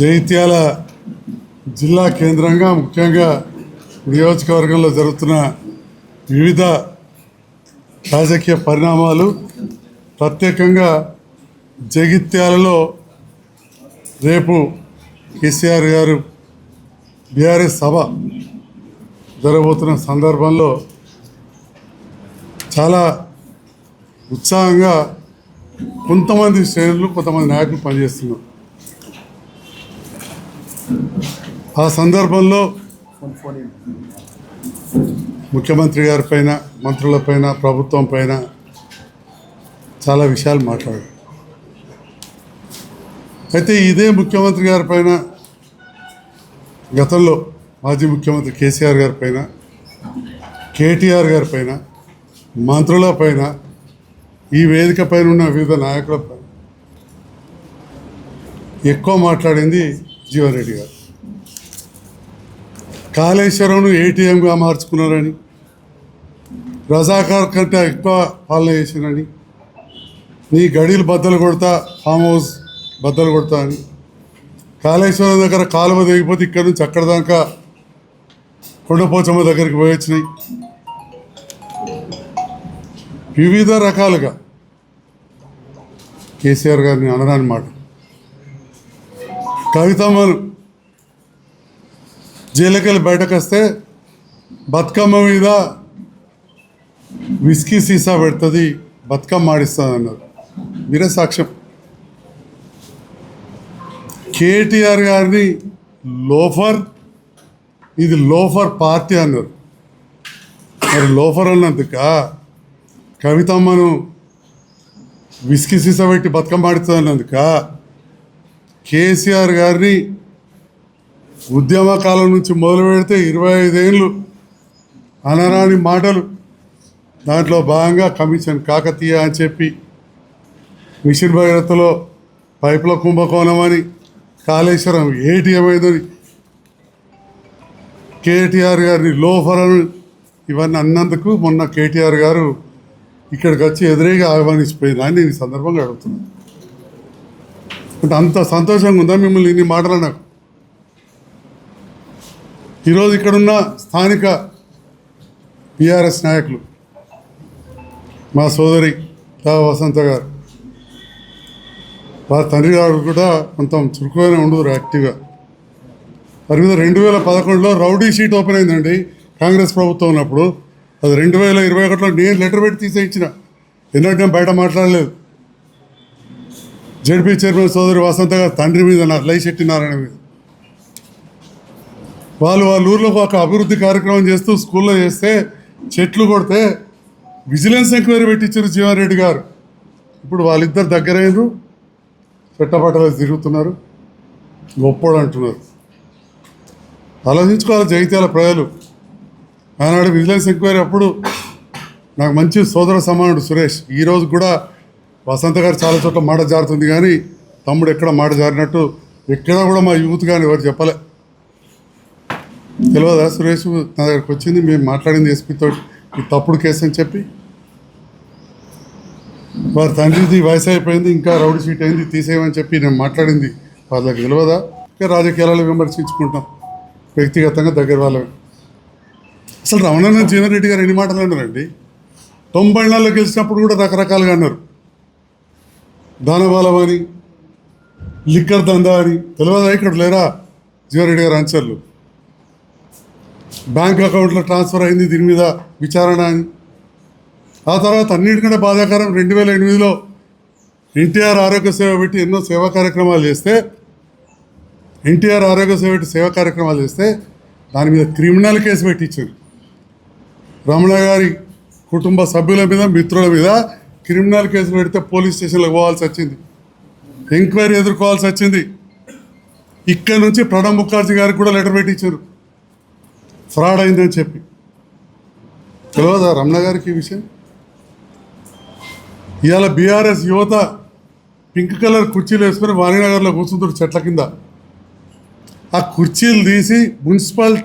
జైత్యాల జిల్లా కేంద్రంగా ముఖ్యంగా నియోజకవర్గంలో జరుగుతున్న వివిధ రాజకీయ పరిణామాలు, ప్రత్యేకంగా జగిత్యాలలో రేపు కేసీఆర్ గారు బీఆర్ఎస్ సభ జరగబోతున్న సందర్భంలో చాలా ఉత్సాహంగా కొంతమంది శ్రేణులు, కొంతమంది నాయకులు పనిచేస్తున్నారు. ఆ సందర్భంలో ముఖ్యమంత్రి గారి పైన, మంత్రులపైన, ప్రభుత్వం పైన చాలా విషయాలు మాట్లాడారు. అయితే ఇదే ముఖ్యమంత్రి గారి పైన గతంలో మాజీ ముఖ్యమంత్రి కేసీఆర్ గారి పైన, కేటీఆర్ గారి పైన, మంత్రుల పైన, ఈ వేదిక పైన ఉన్న వివిధ నాయకుల పైన ఎక్కువ మాట్లాడింది జీవన్ రెడ్డి గారు. కాళేశ్వరంను ఏటీఎంగా మార్చుకున్నారని, రజాకార్ కంటే ఎక్కువ పాలన చేసినని, నీ గడీలు బద్దలు కొడతా, ఫామ్ హౌస్ బద్దలు కొడతా అని, కాళేశ్వరం దగ్గర కాలువ దిగిపోతే ఇక్కడ నుంచి అక్కడ దాకా కొండపోచమ్మ దగ్గరికి పోయి వచ్చినాయి. వివిధ రకాలుగా కేసీఆర్ గారిని అనరాని మాట. కవితమ్మను జైలుకెళ్ళి బయటకు వస్తే బతుకమ్మ మీద విస్కీ సీసా పెడుతుంది, బతుకమ్మ ఆడిస్తుంది అన్నారు. మీరే సాక్ష్యం. కేటీఆర్ గారిని లోఫర్, ఇది లోఫర్ పార్టీ అన్నారు. మరి లోఫర్ అన్నందుక కవితమ్మను విస్కీ సీసా పెట్టి బతుకమ్మ ఆడుతుంది అన్నందుక కేసీఆర్ గారిని ఉద్యమకాలం నుంచి మొదలు పెడితే 25 ఏళ్ళు అనరాని మాటలు, దాంట్లో భాగంగా కమిషన్ కాకతీయ అని చెప్పి, మిషన్ భగీరథలో పైపుల కుంభకోణం అని, కాళేశ్వరం ఏటీఎం అయిందని, కేటీఆర్ గారిని లోఫరను, ఇవన్నీ అన్నందుకు మొన్న కేటీఆర్ గారు ఇక్కడికి వచ్చి ఎదురేగా ఆహ్వానించిపోయింది అని నేను ఈ సందర్భంగా అడుగుతున్నాను. అంటే అంత సంతోషంగా ఉందా మిమ్మల్ని ఇన్ని మాటలు? నాకు ఈరోజు ఇక్కడున్న స్థానిక బీఆర్ఎస్ నాయకులు, మా సోదరి వసంత గారు, వారి తండ్రి గారు కూడా కొంత చురుకుగానే ఉండదు, యాక్టివ్గా. వారి మీద 2011లో రౌడీ షీట్ ఓపెన్ అయిందండి కాంగ్రెస్ ప్రభుత్వం ఉన్నప్పుడు. అది 2021లో నేను లెటర్ పెట్టి తీసేయించిన, ఎందుకంటే బయట మాట్లాడలేదు. జడ్పీ చైర్మన్ సోదరి వసంత గారు తండ్రి మీద, నా లై శెట్టి నారాయణ మీద, వాళ్ళ ఊర్లో ఒక అభివృద్ధి కార్యక్రమం చేస్తూ స్కూల్లో చేస్తే చెట్లు కొడితే విజిలెన్స్ ఎంక్వైరీ పెట్టించారు జీవన్ రెడ్డి గారు. ఇప్పుడు వాళ్ళిద్దరు దగ్గరైనరు, చెట్టపట్టలు తిరుగుతున్నారు, గొప్పోడు అంటున్నారు. ఆలోచించుకోవాలి జగిత్యాల ప్రజలు. ఆనాడు విజిలెన్స్ ఎంక్వైరీ అప్పుడు నాకు మంచి సోదర సమానుడు సురేష్. ఈరోజు కూడా వసంత గారు చాలా చోట్ల మాట జారుతుంది, కానీ తమ్ముడు ఎక్కడ మాట జారినట్టు ఎక్కడా కూడా మా యూత్ కానీ ఎవరు చెప్పలే. తెలియదా సురేష్ నా దగ్గరకు వచ్చింది, మేము మాట్లాడింది ఎస్పీతో ఈ తప్పుడు కేసు అని చెప్పి. వారి తండ్రిది వయసు అయిపోయింది, ఇంకా రౌడీ షీట్ అయింది, తీసేయమని చెప్పి నేను మాట్లాడింది వాళ్ళకి తెలియదా? ఇంకా రాజకీయాలలో విమర్శించుకుంటాం, వ్యక్తిగతంగా దగ్గర వాళ్ళని. అసలు రమణానంద జీవన్ రెడ్డి గారు ఎన్ని మాటలు అన్నారండి? 90 గెలిచినప్పుడు కూడా రకరకాలుగా అన్నారు. దానబాలం అని, లిక్కర్ దందా అని. తెలియదా? ఇక్కడ లేరా జీవన్ రెడ్డి గారు ఆన్సర్లు? బ్యాంక్ అకౌంట్లో ట్రాన్స్ఫర్ అయింది, దీని మీద విచారణ అని. ఆ తర్వాత అన్నిటికంటే బాధాకరం, 2008లో ఎన్టీఆర్ ఆరోగ్య సేవ పెట్టి ఎన్నో సేవా కార్యక్రమాలు చేస్తే, ఎన్టీఆర్ ఆరోగ్య సేవ పెట్టి సేవా కార్యక్రమాలు చేస్తే దాని మీద క్రిమినల్ కేసు పెట్టించారు. రమణ గారి కుటుంబ సభ్యుల మీద, మిత్రుల మీద క్రిమినల్ కేసు పెడితే పోలీస్ స్టేషన్లకు పోవాల్సి వచ్చింది, ఎంక్వైరీ ఎదుర్కోవాల్సి వచ్చింది. ఇక్కడ నుంచి ప్రణబ్ ముఖర్జీ గారికి కూడా లెటర్ పెట్టించారు ఫ్రాడ్ అయిందని చెప్పి. తెలియదా రమణ గారికి ఈ విషయం? ఇవాళ బీఆర్ఎస్ యువత పింక్ కలర్ కుర్చీలు వేసుకొని వాణినగర్లో కూర్చుంటారు చెట్ల కింద. ఆ కుర్చీలు తీసి మున్సిపల్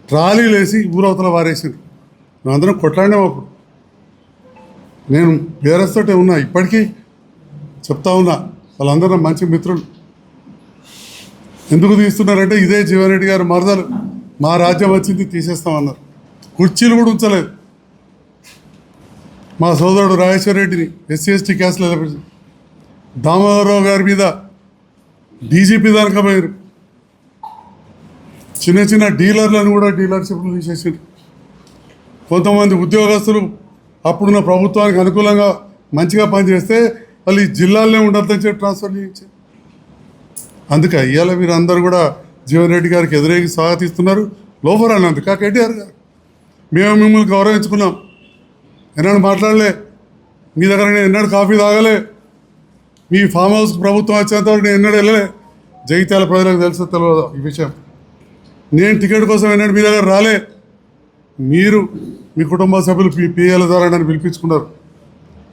ట్రాలీలు వేసి ఊరవతల వారేసింది. మేమందరం కొట్లాడినాం అప్పుడు. నేను బీఆర్ఎస్ తోటే ఉన్నా, ఇప్పటికీ చెప్తా ఉన్నా, వాళ్ళందరూ మంచి మిత్రులు. ఎందుకు తీస్తున్నారంటే ఇదే జీవన్ రెడ్డి గారు మరదలు మా రాజ్యం వచ్చింది తీసేస్తామన్నారు. కుర్చీలు కూడా ఉంచలేదు. మా సోదరుడు రాజేశ్వర రెడ్డిని SC/ST క్యాస్ట్లో నిలబెట్టి దామోదరరావు గారి మీద డీజీపీ దాకా పోయారు. చిన్న చిన్న డీలర్లను కూడా డీలర్షిప్లు తీసేసారు. కొంతమంది ఉద్యోగస్తులు అప్పుడున్న ప్రభుత్వానికి అనుకూలంగా మంచిగా పనిచేస్తే వాళ్ళు ఈ జిల్లాల్లో ఉండొద్దని చెప్పి ట్రాన్స్ఫర్ చేయించారు. అందుకే ఇవాళ మీరు అందరూ కూడా జీవన్ రెడ్డి గారికి ఎదురేగి స్వాగతిస్తున్నారు. లోఫర్ అన్నందుకు కేటీఆర్ గారు మేము మిమ్మల్ని గౌరవించుకున్నాం. ఎన్నడూ మాట్లాడలే, మీ దగ్గర నేను ఎన్నడూ కాఫీ తాగలే, మీ ఫామ్ హౌస్ ప్రభుత్వం వచ్చేంత వరకు నేను ఎన్నడూ వెళ్ళలే. జగిత్యాల ప్రజలకు తెలుసు తెలియదు ఈ విషయం. నేను టికెట్ కోసం ఎన్నడూ మీ దగ్గర రాలే. మీరు మీ కుటుంబ సభ్యులు PL ద్వారా నన్ను పిలిపించుకున్నారు.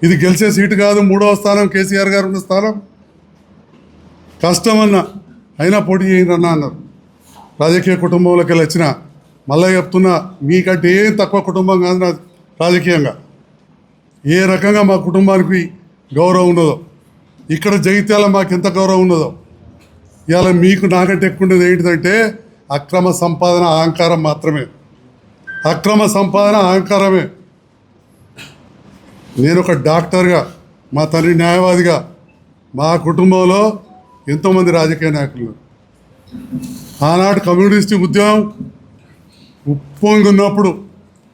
ఇది గెలిచే సీటు కాదు, 3వ స్థానం కేసీఆర్ గారు ఉన్న స్థానం. కష్టమన్నా అయినా పోటీ చేయండి అన్నారు. రాజకీయ కుటుంబంలోకి వెళ్ళి వచ్చిన మళ్ళీ చెప్తున్నా, మీకంటే ఏం తక్కువ కుటుంబం కాదు నా రాజకీయంగా. ఏ రకంగా మా కుటుంబానికి గౌరవం ఉన్నదో, ఇక్కడ జగిత్యాల మాకు ఎంత గౌరవం ఉన్నదో, ఇవాళ మీకు నాకంటే ఎక్కువ ఉండేది ఏంటిదంటే అక్రమ సంపాదన అహంకారం మాత్రమే. అక్రమ సంపాదన అహంకారమే. నేను ఒక డాక్టర్గా, మా తండ్రి న్యాయవాదిగా, మా కుటుంబంలో ఎంతోమంది రాజకీయ నాయకులు. ఆనాడు కమ్యూనిస్ట్ ఉద్యమం ఉప్పొంగున్నప్పుడు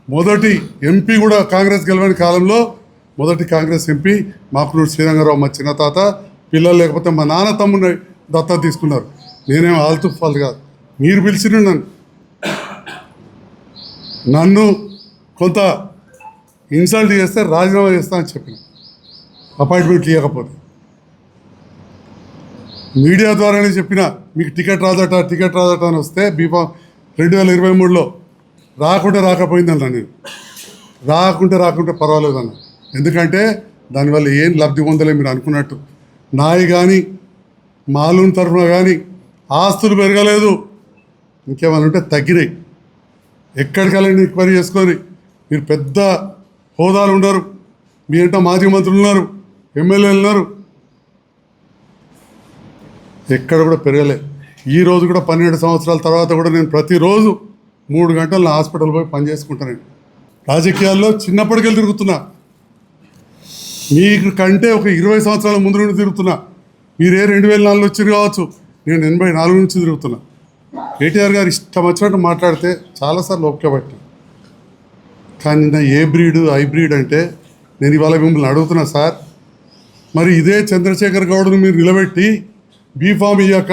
మొదటి ఎంపీ కూడా కాంగ్రెస్ గెలవని కాలంలో మొదటి కాంగ్రెస్ ఎంపీ మాకునూరు శ్రీరంగారావు, మా చిన్న తాత. పిల్లలు లేకపోతే మా నాన్న తమ్ముడిని దత్తత తీసుకున్నారు. నేనేం ఆల్తుఫాల్ కాదు, మీరు పిలిచిన నన్ను కొంత ఇన్సల్ట్ చేస్తే రాజీనామా చేస్తా అని చెప్పిన, అపాయింట్మెంట్ ఇవ్వకపోతే. మీడియా ద్వారానే చెప్పిన మీకు టికెట్ రాదట అని వస్తే బీఫామ్ 2023లో రాకపోయిందన్న. నేను రాకుంటే పర్వాలేదన్న. ఎందుకంటే దానివల్ల ఏం లబ్ధి పొందలే మీరు అనుకున్నట్టు. నాయి కానీ మాలూన్ తరఫున కానీ ఆస్తులు పెరగలేదు, ఇంకేమైనా ఉంటే తగ్గినాయి. ఎక్కడికెళ్ళండి ఎంక్వైరీ చేసుకొని, మీరు పెద్ద హోదాలు ఉండరు, మీ ఏంటో మాజీ మంత్రులు ఉన్నారు, ఎమ్మెల్యేలు ఉన్నారు, ఎక్కడ కూడా పెరగలే. ఈరోజు కూడా 12 సంవత్సరాల తర్వాత కూడా నేను ప్రతిరోజు 3 గంటలు నా హాస్పిటల్ పోయి పని చేసుకుంటానండి. రాజకీయాల్లో చిన్నప్పటికెళ్ళి తిరుగుతున్నా, మీకు కంటే ఒక 20 సంవత్సరాల ముందు నుండి తిరుగుతున్నా. మీరే 2004లో వచ్చి కావచ్చు, నేను 84 నుంచి తిరుగుతున్నా. కేటీఆర్ గారు ఇష్టం వచ్చినట్టు మాట్లాడితే చాలాసార్లు ఒప్పుకోబట్టి, కానీ నా ఏ బ్రీడ్ హైబ్రిడ్ అంటే నేను ఇవాళ మిమ్మల్ని అడుగుతున్నా సార్, మరి ఇదే చంద్రశేఖర్ గౌడ్ను మీరు నిలబెట్టి బీఫామ్ ఇయ్యాక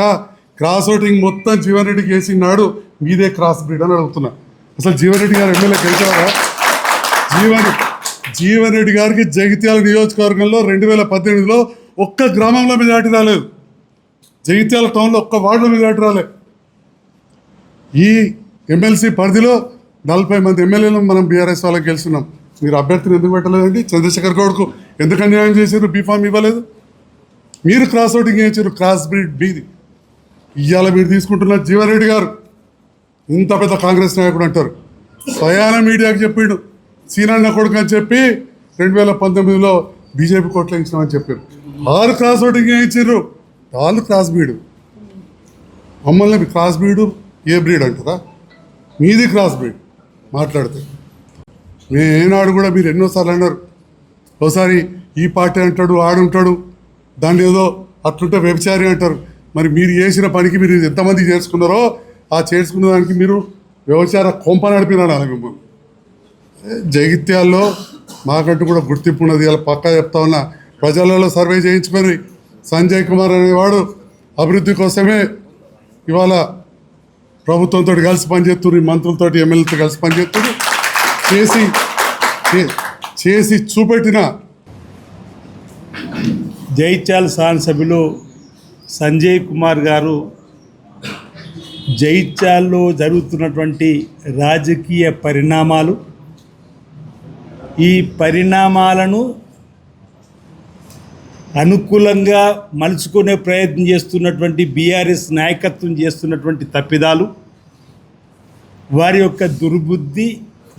క్రాస్ ఓటింగ్ మొత్తం జీవన్ రెడ్డికి వేసినాడు, మీదే క్రాస్ బ్రీడ్ అని అడుగుతున్నా. అసలు జీవన్ రెడ్డి గారు ఎమ్మెల్యే గెలిచారా? జీవన్ రెడ్డి గారికి జగిత్యాల నియోజకవర్గంలో 2018లో ఒక్క గ్రామంలో మెజార్టీ రాలేదు. జగిత్యాల టౌన్లో ఒక్క వార్డులో మెజార్టీ రాలేదు. ఈ ఎమ్మెల్సీ పరిధిలో 40 మంది ఎమ్మెల్యేలు మనం బీఆర్ఎస్ వాళ్ళకి గెలుస్తున్నాం. మీరు అభ్యర్థిని ఎందుకు పెట్టలేదండి? చంద్రశేఖర్ గౌడ్కు ఎందుకు అన్యాయం చేశారు? బీఫామ్ ఇవ్వలేదు. మీరు క్రాస్ ఓటింగ్ చేయించారు, క్రాస్ బ్రీడ్ బీది. ఇవాళ మీరు తీసుకుంటున్న జీవన్ రెడ్డి గారు ఇంత పెద్ద కాంగ్రెస్ నాయకుడు అంటారు, స్వయాన మీడియాకి చెప్పిండు సీనన్న కొడుకు అని చెప్పి 2019లో బీజేపీ కోట్లు వేయించినామని చెప్పారు. 6 క్రాస్ ఓటింగ్ వేయించారు, వాళ్ళు క్రాస్ బ్రీడ్. మమ్మల్ని క్రాస్ బ్రీడు ఏ బ్రీడ్ అంటారా? మీది క్రాస్ బ్రీడ్ మాట్లాడితే. మేము ఏనాడు కూడా మీరు ఎన్నోసార్లు అన్నారు, ఒకసారి ఈ పార్టీ అంటాడు, ఆడుంటాడు, దాన్ని ఏదో అట్లుంటే వ్యభిచారి అంటారు. మరి మీరు చేసిన పనికి మీరు ఎంతమంది చేసుకున్నారో ఆ చేసుకున్న దానికి మీరు వ్యభిచార కొంప నడిపినాడు అలా మిమ్మల్ని. జగిత్యాల్లో మాకంటూ కూడా గుర్తింపు ఉన్నది. ఇలా పక్కా చెప్తా ఉన్నా, ప్రజలలో సర్వే చేయించుకొని సంజయ్ కుమార్ అనేవాడు అభివృద్ధి కోసమే ఇవాళ ప్రభుత్వంతో కలిసి పనిచేస్తున్నారు, మంత్రులతో ఎమ్మెల్యేలతో కలిసి పనిచేస్తున్నారు. చేసి చూపెట్టిన జగిత్యాల శాసనసభ్యులు సంజయ్ కుమార్ గారు జగిత్యాల్లో జరుగుతున్నటువంటి రాజకీయ పరిణామాలు, ఈ పరిణామాలను అనుకూలంగా మలుచుకునే ప్రయత్నం చేస్తున్నటువంటి బీఆర్ఎస్ నాయకత్వం చేస్తున్నటువంటి తప్పిదాలు, వారి యొక్క దుర్బుద్ధి,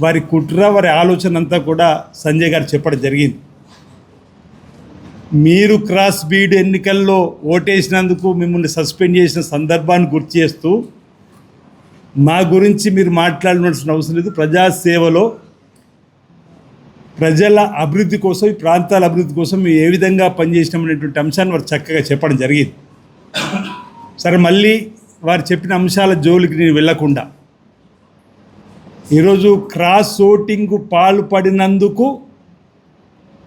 వారి కుట్ర, వారి ఆలోచన అంతా కూడా సంజయ్ గారు చెప్పడం జరిగింది. మీరు క్రాస్ బీడ్ ఎన్నికల్లో ఓటేసినందుకు మిమ్మల్ని సస్పెండ్ చేసిన సందర్భాన్ని గుర్తు చేస్తూ మా గురించి మీరు మాట్లాడాల్సిన అవసరం లేదు. ప్రజాసేవలో ప్రజల అభివృద్ధి కోసం, ఈ ప్రాంతాల అభివృద్ధి కోసం మేము ఏ విధంగా పనిచేసినామనేటువంటి అంశాన్ని వారు చక్కగా చెప్పడం జరిగింది. సరే, మళ్ళీ వారు చెప్పిన అంశాల జోలికి నేను వెళ్ళకుండా ఈరోజు క్రాస్ ఓటింగ్కు పాల్పడినందుకు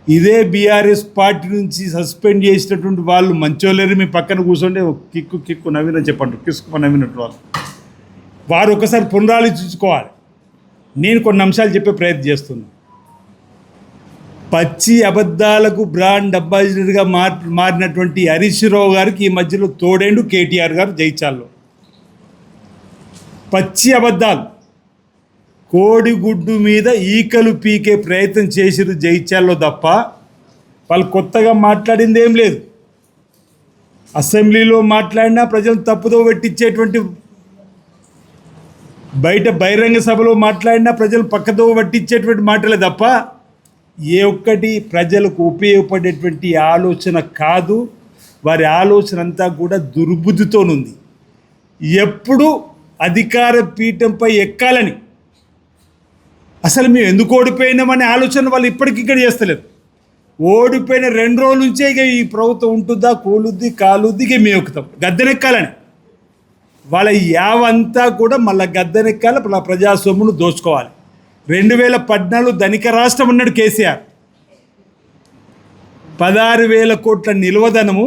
ఇదే బీఆర్ఎస్ పార్టీ నుంచి సస్పెండ్ చేసినటువంటి వాళ్ళు మంచోలేరు. మీ పక్కన కూర్చోండి, కిక్కు నవ్విన చెప్పండి, కిసుకు నవ్వినట్టు వారు ఒకసారి పునరాలోచించుకోవాలి. నేను కొన్ని అంశాలు చెప్పే ప్రయత్నం చేస్తున్నాను. పచ్చి అబద్ధాలకు బ్రాండ్ అంబాసిడర్గా మారినటువంటి హరీష్ రావు గారికి ఈ మధ్యలో తోడేండు కేటీఆర్ గారు జైచాల్లో. పచ్చి అబద్ధాలు, కోడిగుడ్డు మీద ఈకలు పీకే ప్రయత్నం చేసిరు జైచాల్లో తప్ప వాళ్ళు కొత్తగా మాట్లాడింది ఏం లేదు. అసెంబ్లీలో మాట్లాడినా ప్రజలు తప్పుదో పెట్టించేటువంటి, బయట బహిరంగ సభలో మాట్లాడినా ప్రజలు పక్కదో పట్టించేటువంటి మాటలే తప్ప ఏ ఒక్కటి ప్రజలకు ఉపయోగపడేటువంటి ఆలోచన కాదు. వారి ఆలోచన అంతా కూడా దుర్బుద్ధితోనుంది. ఎప్పుడు అధికార పీఠంపై ఎక్కాలని, అసలు మేము ఎందుకు ఓడిపోయినామనే ఆలోచన వాళ్ళు ఇప్పటికిక్కడ చేస్తలేరు. ఓడిపోయిన 2 రోజుల నుంచే ఇక ఈ ప్రభుత్వం ఉంటుందా, కూలుద్ది కాలుద్ది, ఇక మేము ఎక్కుతాం గద్దెనెక్కాలని. వాళ్ళ యావంతా కూడా మళ్ళీ గద్దెనెక్కాలి, మళ్ళీ ప్రజాస్వామ్యను దోచుకోవాలి. 2014 ధనిక రాష్ట్రం ఉన్నాడు కేసీఆర్. 16,000 కోట్ల నిల్వధనము,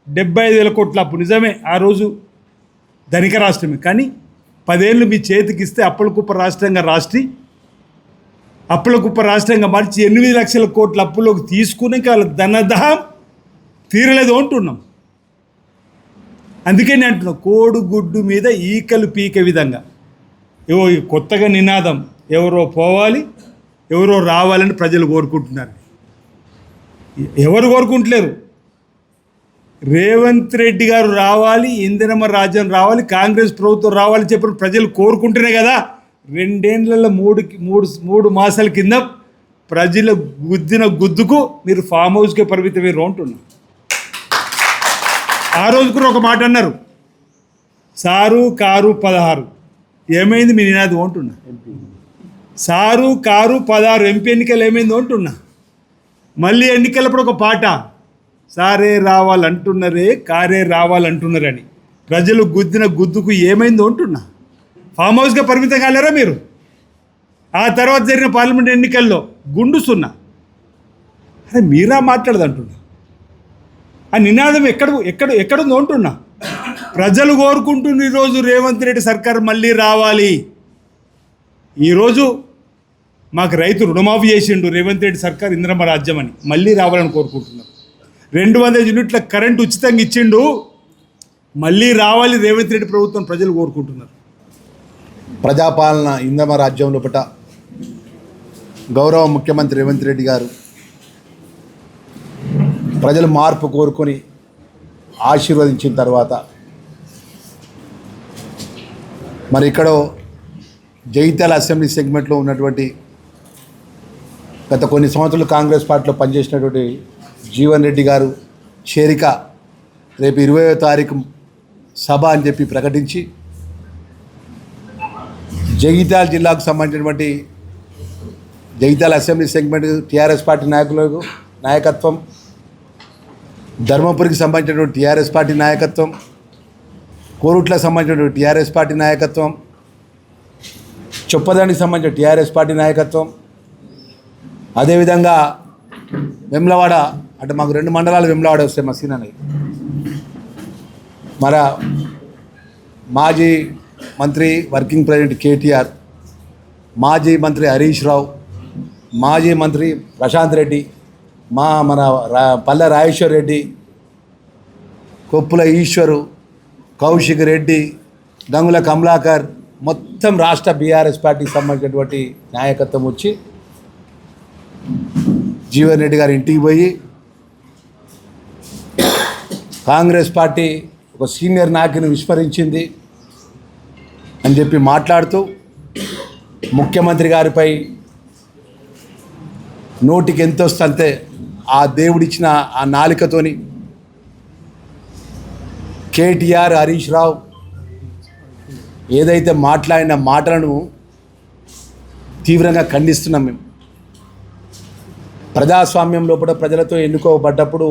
75,000 కోట్ల అప్పు. నిజమే, ఆ రోజు ధనిక రాష్ట్రమే. కానీ 10 ఏళ్ళు మీ చేతికి ఇస్తే అప్పులకుప్ప రాష్ట్రంగా మార్చి 8 లక్షల కోట్ల అప్పులోకి తీసుకుని వాళ్ళ ధనదహం తీరలేదు అంటున్నాం. అందుకే నేను అంటున్నా, కోడిగుడ్డు మీద ఈకలు పీకే విధంగా ఏవో కొత్తగా నినాదం, ఎవరో పోవాలి ఎవరో రావాలని ప్రజలు కోరుకుంటున్నారు. ఎవరు కోరుకుంటలేరు. రేవంత్ రెడ్డి గారు రావాలి, ఇందిరమ్మ రాజ్యం రావాలి, కాంగ్రెస్ ప్రభుత్వం రావాలని చెప్పిన ప్రజలు కోరుకుంటేనే కదా 2 ఏళ్లలో 3 మాసాల కింద ప్రజల గుద్దిన గుద్దుకు మీరు ఫామ్ హౌస్కే పరిమితమయ్యారు అంటున్నారు. ఆ రోజు కూడా ఒక మాట అన్నారు, సారు కారు 16. ఏమైంది మీ నినాదం అంటున్నా? సారు కారు 16 ఎంపీ ఎన్నికలు ఏమైందో అంటున్నా. మళ్ళీ ఎన్నికలప్పుడు ఒక పాట, సారే రావాలంటున్నారే కారే రావాలంటున్నారని. ప్రజలు గుద్దిన గుద్దుకు ఏమైందో అంటున్నా. ఫామ్ హౌస్గా పరిమితం కాలేరా మీరు? ఆ తర్వాత జరిగిన పార్లమెంట్ ఎన్నికల్లో గుండు 0. అరే మీరా మాట్లాడదంటున్నా. ఆ నినాదం ఎక్కడుందో అంటున్నా. ప్రజలు కోరుకుంటున్న ఈరోజు రేవంత్ రెడ్డి సర్కార్ మళ్ళీ రావాలి. ఈరోజు మాకు రైతు రుణమాఫీ చేసిండు రేవంత్ రెడ్డి సర్కార్, ఇందిరమ్మ రాజ్యం అని మళ్ళీ రావాలని కోరుకుంటున్నారు. 200 యూనిట్ల కరెంటు ఉచితంగా ఇచ్చిండు, మళ్ళీ రావాలి రేవంత్ రెడ్డి ప్రభుత్వం ప్రజలు కోరుకుంటున్నారు. ప్రజాపాలన ఇందిరమ్మ రాజ్యం లోపట గౌరవ ముఖ్యమంత్రి రేవంత్ రెడ్డి గారు ప్రజలు మార్పు కోరుకొని ఆశీర్వదించిన తర్వాత మరి ఇక్కడో జగిత్యాల అసెంబ్లీ సెగ్మెంట్లో ఉన్నటువంటి గత కొన్ని సంవత్సరాలు కాంగ్రెస్ పార్టీలో పనిచేసినటువంటి జీవన్ రెడ్డి గారు చేరిక రేపు 20వ తారీఖు సభ అని చెప్పి ప్రకటించి జగిత్యాల జిల్లాకు సంబంధించినటువంటి Jagtial assembly segment TRS party నాయకత్వం, ధర్మపురికి సంబంధించినటువంటి టీఆర్ఎస్ పార్టీ నాయకత్వం, కోరుట్లకు సంబంధించినటువంటి టీఆర్ఎస్ పార్టీ నాయకత్వం, చొప్పదానికి సంబంధించిన టీఆర్ఎస్ పార్టీ నాయకత్వం, అదేవిధంగా వెమ్లవాడ, అంటే మాకు 2 మండలాలు వెమ్లవాడ వస్తాయి మా సీనని, మన మాజీ మంత్రి వర్కింగ్ ప్రెసిడెంట్ కేటీఆర్, మాజీ మంత్రి హరీష్ రావు, మాజీ మంత్రి ప్రశాంత్ రెడ్డి, మన పల్లె రాజేశ్వర్ రెడ్డి, కొప్పుల ఈశ్వరు, కౌశిక్ రెడ్డి, గంగుల కమలాకర్, మొత్తం రాష్ట్ర బీఆర్ఎస్ పార్టీకి సంబంధించినటువంటి నాయకత్వం వచ్చి జీవన్ రెడ్డి గారి ఇంటికి పోయి కాంగ్రెస్ పార్టీ ఒక సీనియర్ నాయకుని విస్మరించింది అని చెప్పి మాట్లాడుతూ ముఖ్యమంత్రి గారిపై నోటికి ఎంత వస్తే ఆ దేవుడిచ్చిన ఆ నాలికతోని కేటీఆర్, హరీష్ రావు ఏదైతే మాట్లాడిన మాటలను తీవ్రంగా ఖండిస్తున్నాం మేము. ప్రజాస్వామ్యం లోపల ప్రజలతో ఎన్నుకోబడ్డప్పుడు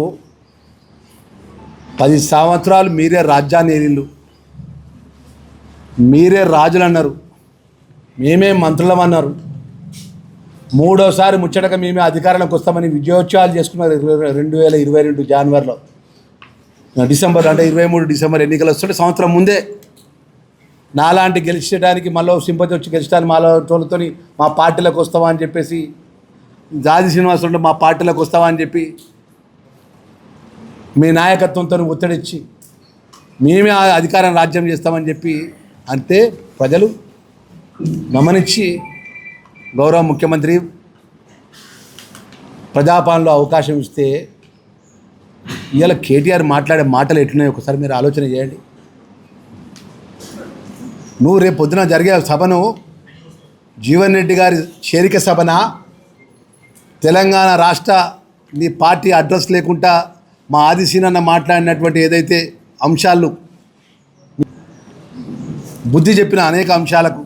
10 సంవత్సరాలు మీరే రాజ్యాన్ని ఏలిళ్ళు, మీరే రాజులు అన్నారు, మేమే మంత్రులం అన్నారు. మూడోసారి ముచ్చటగా మేమే అధికారంలోకి వస్తామని విజయోత్సవాలు చేసుకున్నారు 2022 జనవరిలో. డిసెంబర్ అంటే 23 డిసెంబర్ ఎన్నికలు వస్తుంటే సంవత్సరం ముందే నాలాంటి గెలిచడానికి మళ్ళీ సింపతి వచ్చి గెలిచడానికి మాతో మా పార్టీలోకి వస్తావా అని చెప్పేసి, జాతి శ్రీనివాసరావు మా పార్టీలోకి వస్తావా అని చెప్పి మీ నాయకత్వంతో ఒత్తిడిచ్చి మేమే ఆ అధికారం రాజ్యం చేస్తామని చెప్పి అంతే ప్రజలు గమనించి గౌరవ ముఖ్యమంత్రి ప్రజాపాలనలో అవకాశం ఇస్తే ఇవాళ కేటీఆర్ మాట్లాడే మాటలు ఎట్లున్నాయి ఒకసారి మీరు ఆలోచన చేయండి. నువ్వు రేపు పొద్దున జరిగే సభను జీవన్ రెడ్డి గారి చేరిక సభన తెలంగాణ రాష్ట్ర నీ పార్టీ అడ్రస్ లేకుండా మా ఆదిశీనన్న మాట్లాడినటువంటి ఏదైతే అంశాలు బుద్ధి చెప్పిన అనేక అంశాలకు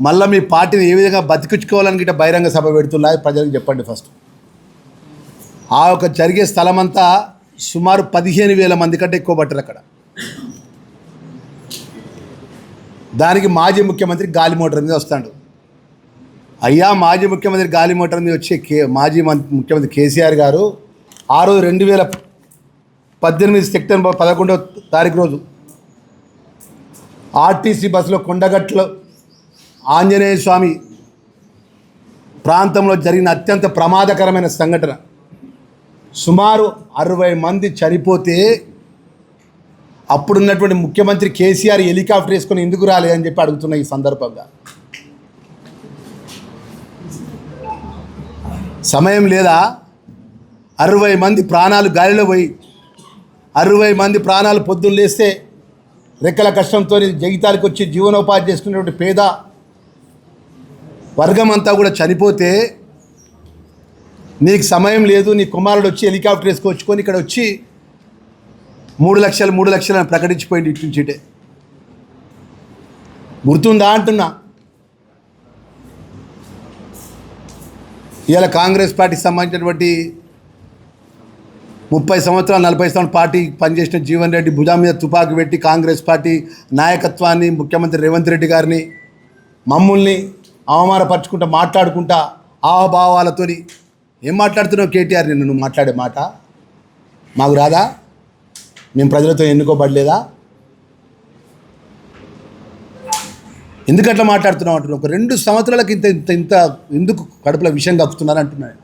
మళ్ళీ మీ పార్టీని ఏ విధంగా బతికించుకోవాలని గిట్ట బహిరంగ సభ పెడుతున్నా ప్రజలకు చెప్పండి. ఫస్ట్ ఆ యొక్క జరిగే స్థలం అంతా సుమారు 15,000 మంది కంటే ఎక్కువ పట్టారు అక్కడ. దానికి మాజీ ముఖ్యమంత్రి గాలి మోటార్ మీద వస్తాడు. అయ్యా మాజీ ముఖ్యమంత్రి గాలి మోటార్ మీద వచ్చే మాజీ ముఖ్యమంత్రి కేసీఆర్ గారు ఆ రోజు 2018 సెప్టెంబర్ 11వ తారీఖు రోజు ఆర్టీసీ బస్సులో కొండగట్లో ఆంజనేయ స్వామి ప్రాంతంలో జరిగిన అత్యంత ప్రమాదకరమైన సంఘటన, సుమారు 60 మంది చనిపోతే అప్పుడున్నటువంటి ముఖ్యమంత్రి కేసీఆర్ హెలికాప్టర్ వేసుకొని ఎందుకు రాలేదని చెప్పి అడుగుతున్న ఈ సందర్భంగా. సమయం లేదా? 60 మంది ప్రాణాలు గాలిలో పోయి 60 మంది ప్రాణాలు పొద్దున్న లేస్తే రెక్కల కష్టంతో జగితాలకు వచ్చి జీవనోపాధి చేసుకునేటువంటి పేద వర్గం అంతా కూడా చనిపోతే నీకు సమయం లేదు, నీ కుమారుడు వచ్చి హెలికాప్టర్ వేసుకొచ్చుకొని ఇక్కడ వచ్చి 3 లక్షలు అని ప్రకటించిపోయింది ఇటు నుంచి ఇటే. గుర్తుందా అంటున్నా. ఇవాళ కాంగ్రెస్ పార్టీకి సంబంధించినటువంటి 30 సంవత్సరాలు 40 సంవత్సరాలు పార్టీ పనిచేసిన జీవన్ రెడ్డి భుజం మీద తుపాకీ పెట్టి కాంగ్రెస్ పార్టీ నాయకత్వాన్ని, ముఖ్యమంత్రి రేవంత్ రెడ్డి గారిని, మమ్మల్ని అవమానపరుచుకుంటా మాట్లాడుకుంటా ఆవభావాలతో ఏం మాట్లాడుతున్నావు కేటీఆర్? నిన్ను నువ్వు మాట్లాడే మాట మాకు రాదా? మేము ప్రజలతో ఎన్నుకోబడలేదా? ఎందుకట్లా మాట్లాడుతున్నావు అంటున్నావు? ఒక 2 సంవత్సరాలకి ఇంత ఎందుకు కడుపులో విషయం కక్కుతున్నాను అంటున్నాను.